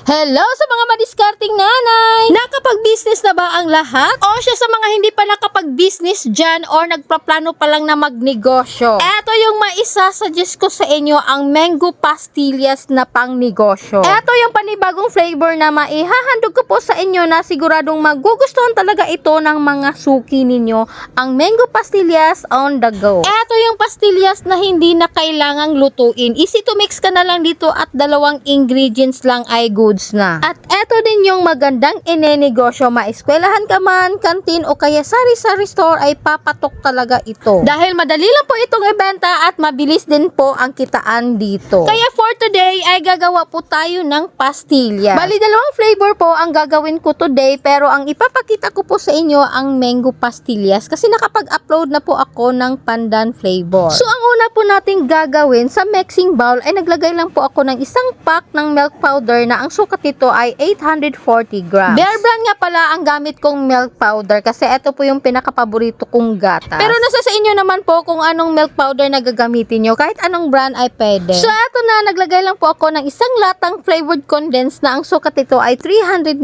Hello sa mga madiskarting nanay! Nakapag-business na ba ang lahat? O siya sa mga hindi pa nakapag-business dyan or nagpaplano pa lang na magnegosyo? Eto yung maisasuggest ko sa inyo, ang mango pastillas na pang negosyo. Eto yung panibagong flavor na maihahandog ko po sa inyo na siguradong magugustuhan talaga ito ng mga suki ninyo. Ang mango pastillas on the go. Eto yung pastillas na hindi na kailangang lutuin. Easy to mix ka na lang dito at dalawang ingredients lang ay goods na. At eto din yung magandang inenegosyo, maeskwelahan ka man, kantin o kaya sari-sari store ay papatok talaga ito. Dahil madali lang po itong ibenta at mabilis din po ang kitaan dito. Kaya for today ay gagawa po tayo ng pastillas. Bali dalawang flavor po ang gagawin ko today, pero ang ipapakita ko po sa inyo ang mango pastillas kasi nakapag-upload na po ako ng pandan flavor. So ang una po nating gagawin sa mixing bowl ay naglagay lang po ako ng isang pack ng milk powder na ang sukat nito ay 840 grams. Bear Brand nga pala ang gamit kong milk powder kasi ito po yung pinaka-paborito kong gatas. Pero nasa sa inyo naman po kung anong milk powder na gagamitin nyo. Kahit anong brand ay pwede. So ito na, naglagay lang po ako ng isang latang flavored condensed na ang sukat nito ay 390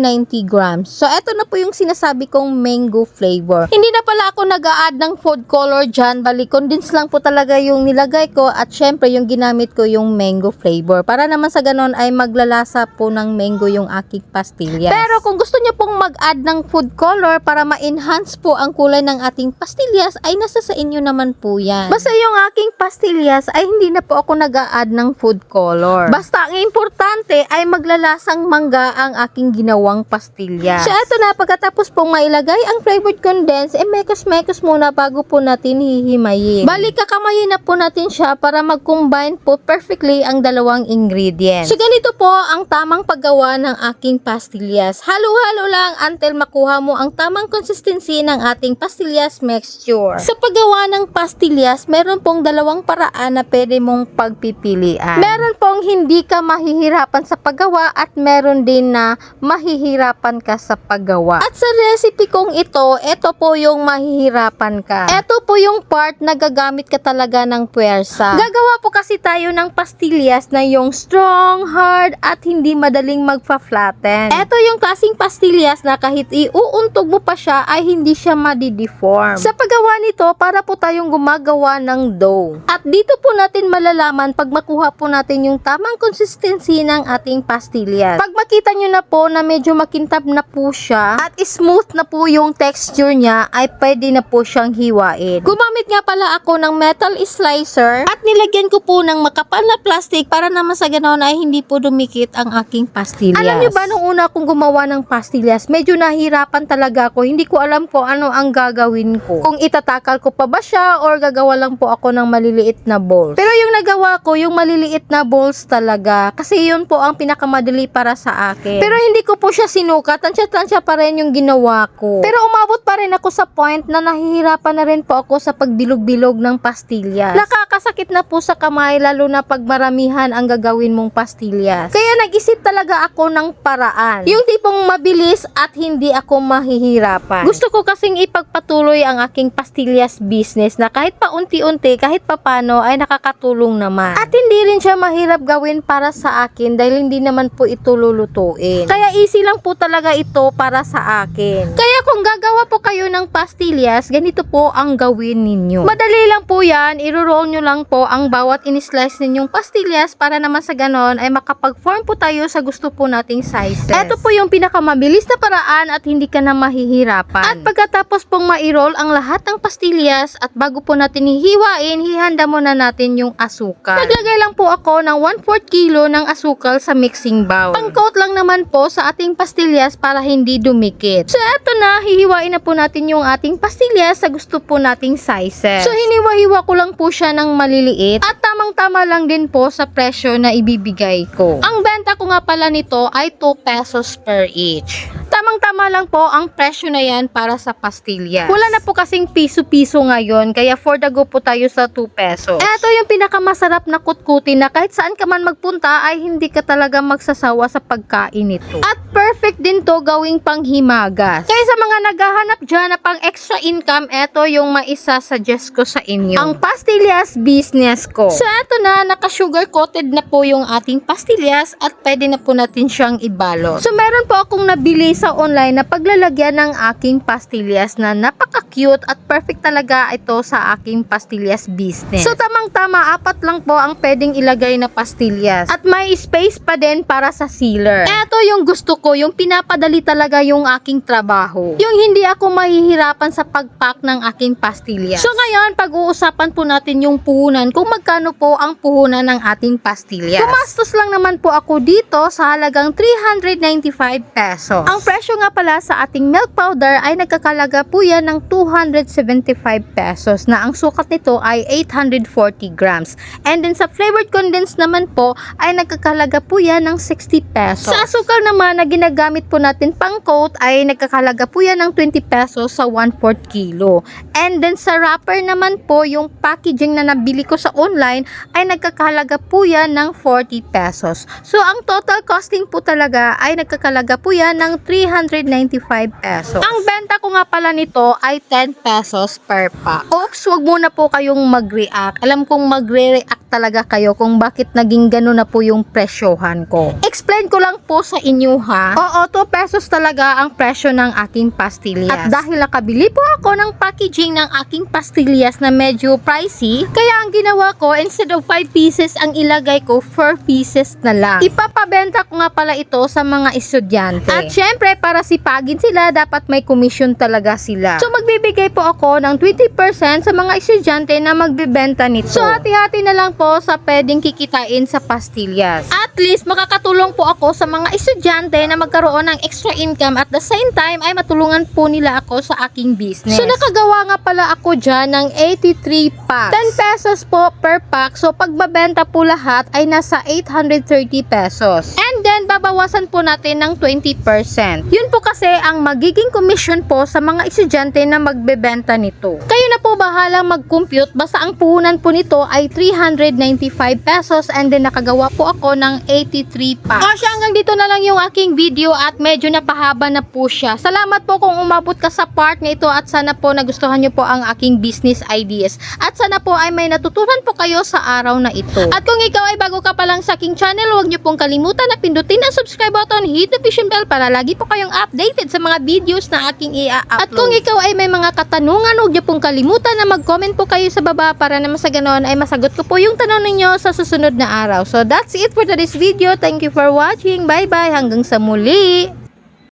grams. So ito na po yung sinasabi kong mango flavor. Hindi na pala ako nag-a-add ng food color dyan. Bali, condensed lang po talaga yung nilagay ko at syempre yung ginamit ko yung mango flavor. Para naman sa ganon ay maglalasa po ng mango yung aking pastillas. Pero kung gusto niyo pong mag-add ng food color para ma-enhance po ang kulay ng ating pastillas ay nasa sa inyo naman po yan. Basta yung aking pastillas ay hindi na po ako nag-a-add ng food color. Basta ang importante ay maglalasang mangga ang aking ginawang pastillas. So eto na, pagkatapos pong mailagay ang flavored condensed, mekos-mekos muna bago po natin hihimayin. Bali, kakamayin na po natin siya para mag-combine po perfectly ang dalawang ingredients. So ganito po ang tamang paggawa ng aking pastillas. Halo-halo lang until makuha mo ang tamang consistency ng ating pastillas mixture. Sa paggawa ng pastillas, meron pong dalawang paraan na pwede mong pagpipilian. Meron pong hindi ka mahihirapan sa paggawa at meron din na mahihirapan ka sa paggawa. At sa recipe kong ito po yung mahihirapan ka. Ito po yung part na gagamit ka talaga ng puwersa. Gagawa po kasi tayo ng pastillas na yung strong, hard, at hindi madaling magpa-flatten. Ito yung klaseng pastillas na kahit iuuntog mo pa siya ay hindi siya madideform. Sa paggawa nito, para po tayong gumagawa ng dough. At dito po natin malalaman pag makuha po natin yung tamang consistency ng ating pastillas. Pag makita nyo na po na medyo makintab na po siya at smooth na po yung texture niya, ay pwede na po siyang hiwain. Gumamit nga pala ako ng metal slicer at nilagyan ko po ng makapal na plastic para naman sa ganon ay hindi po dumikit ang aking pastillas. Alam nyo ba, nung una akong gumawa ng pastillas, medyo nahirapan talaga ako. Hindi ko alam kung ano ang gagawin ko. Kung itatakal ko pa ba siya or gagawa lang po ako ng maliliit na balls. Pero yung nagawa ko, yung maliliit na balls talaga. Kasi yun po ang pinakamadali para sa akin. Pero hindi ko po siya sinukat. Tansya-tansya pa rin yung ginawa ko. Pero umabot pa rin ako sa point na nahihirapan na rin po ako sa pagbilog-bilog ng pastillas. Nakakasakit na po sa kamay, lalo na pag maramihan ang gagawin mong pastillas. Kaya nag-isip talaga ako ng paraan. Yung tipong mabilis at hindi ako mahihirapan. Gusto ko kasing ipagpatuloy ang aking pastillas business na kahit paunti-unti, kahit papano ay nakakatulong naman. At hindi rin siya mahirap gawin para sa akin dahil hindi naman po ito lulutuin. Kaya easy lang po talaga ito para sa akin. Kaya kung gagawa po kayo ng pastillas, ganito po ang gawin ninyo. Madali lang po yan, iro-roll nyo lang po ang bawat in-slice ninyong pastillas para naman sa ganon ay makapag-form po tayo sa gusto po nating sizes. Ito po yung pinakamabilis na paraan at hindi ka na mahihirapan. At pagkatapos pong ma-roll ang lahat ng pastillas at bago po natin hihiwain, hihanda muna natin yung asukal. Naglagay lang po ako ng 1/4 kilo ng asukal sa mixing bowl. Pang-coat lang naman po sa ating pastillas para hindi dumikit. So eto na, hihiwain na po natin yung ating pastillas sa gusto po nating sizes. So hiniwa-hiwa ko lang po siya ng maliliit at tamang-tama lang din po sa presyo na ibibigay ko. Ang benta ko nga pala nito ay 2 pesos per each. tamang-tama lang po ang presyo na yan para sa pastillas. Wala na po kasing piso-piso ngayon, kaya for the go po tayo sa 2 pesos. Ito yung pinakamasarap na kutkutin na kahit saan ka man magpunta ay hindi ka talaga magsasawa sa pagkain nito. At perfect din to gawing panghimagas. Kaya sa mga naghahanap dyan na pang extra income, ito yung maisa-suggest ko sa inyo. Ang pastillas business ko. So ito na, naka-sugar coated na po yung ating pastillas at pwede na po natin siyang ibalot. So meron po akong nabili sa online na paglalagyan ng aking pastillas na napaka-cute at perfect talaga ito sa aking pastillas business. So tamang-tama, 4 lang po ang pwedeng ilagay na pastillas. At may space pa din para sa sealer. Ito yung gusto ko, yung pinapadali talaga yung aking trabaho. Yung hindi ako mahihirapan sa pagpack ng aking pastillas. So ngayon, pag-uusapan po natin yung puhunan, kung magkano po ang puhunan ng ating pastillas. Gumastos lang naman po ako dito sa halagang 395 pesos. Ang presyo nga pala sa ating milk powder ay nagkakalaga po yan ng 275 pesos na ang sukat nito ay 840 grams. And then sa flavored condensed naman po ay nagkakalaga po yan ng 60 pesos. Sa asukal naman na ginagamit po natin pang coat ay nagkakalaga po yan ng 20 pesos sa 1/4 kilo. And then sa wrapper naman po, yung packaging na nabili ko sa online ay nagkakalaga po yan ng 40 pesos. So ang total costing po talaga ay nagkakalaga po yan ng 395 pesos. Ang benta ko nga pala nito ay 10 pesos per pack. Oops, wag muna po kayong mag-react. Alam kong magre-react talaga kayo kung bakit naging gano'n na po yung presyohan ko. Explain ko lang po sa inyo ha. Oo, 2 pesos talaga ang presyo ng aking pastillas. At dahil nakabili po ako ng packaging ng aking pastillas na medyo pricey, kaya ang ginawa ko, instead of 5 pieces, ang ilagay ko 4 pieces na lang. Ipapabenta ko nga pala ito sa mga estudyante. At syempre, para sipagin sila, dapat may commission talaga sila. So magbibigay po ako ng 20% sa mga estudyante na magbibenta nito. So hati-hati na lang po sa pwedeng kikitain sa pastillas. At least makakatulong po ako sa mga estudyante na magkaroon ng extra income at the same time ay matulungan po nila ako sa aking business. So nakagawa nga pala ako dyan ng 83 packs. 10 pesos po per pack. So pagbabenta po lahat ay nasa 830 pesos. And then babawasan po natin ng 20%. Yun po kasi ang magiging commission po sa mga estudyante na magbebenta nito. Kayo na po bahalang mag-compute, basta ang puhunan po nito ay 395 pesos and then nakagawa po ako ng 83 packs. O siya, hanggang dito na lang yung aking video at medyo napahaba na po siya. Salamat po kung umabot ka sa part na ito at sana po nagustuhan nyo po ang aking business ideas. At sana po ay may natutunan po kayo sa araw na ito. At kung ikaw ay bago ka pa lang sa aking channel, huwag nyo pong kalimutan na pindutin ang subscribe button, hit notification bell para lagi po kayong updated sa mga videos na aking i-upload. At kung ikaw ay may mga katanungan, huwag nyo pong kalimutan na mag-comment po kayo sa baba para naman sa ganon ay masagot ko po yung tanong ninyo sa susunod na araw. So that's it for today's video. Thank you for watching. Bye bye. Hanggang sa muli.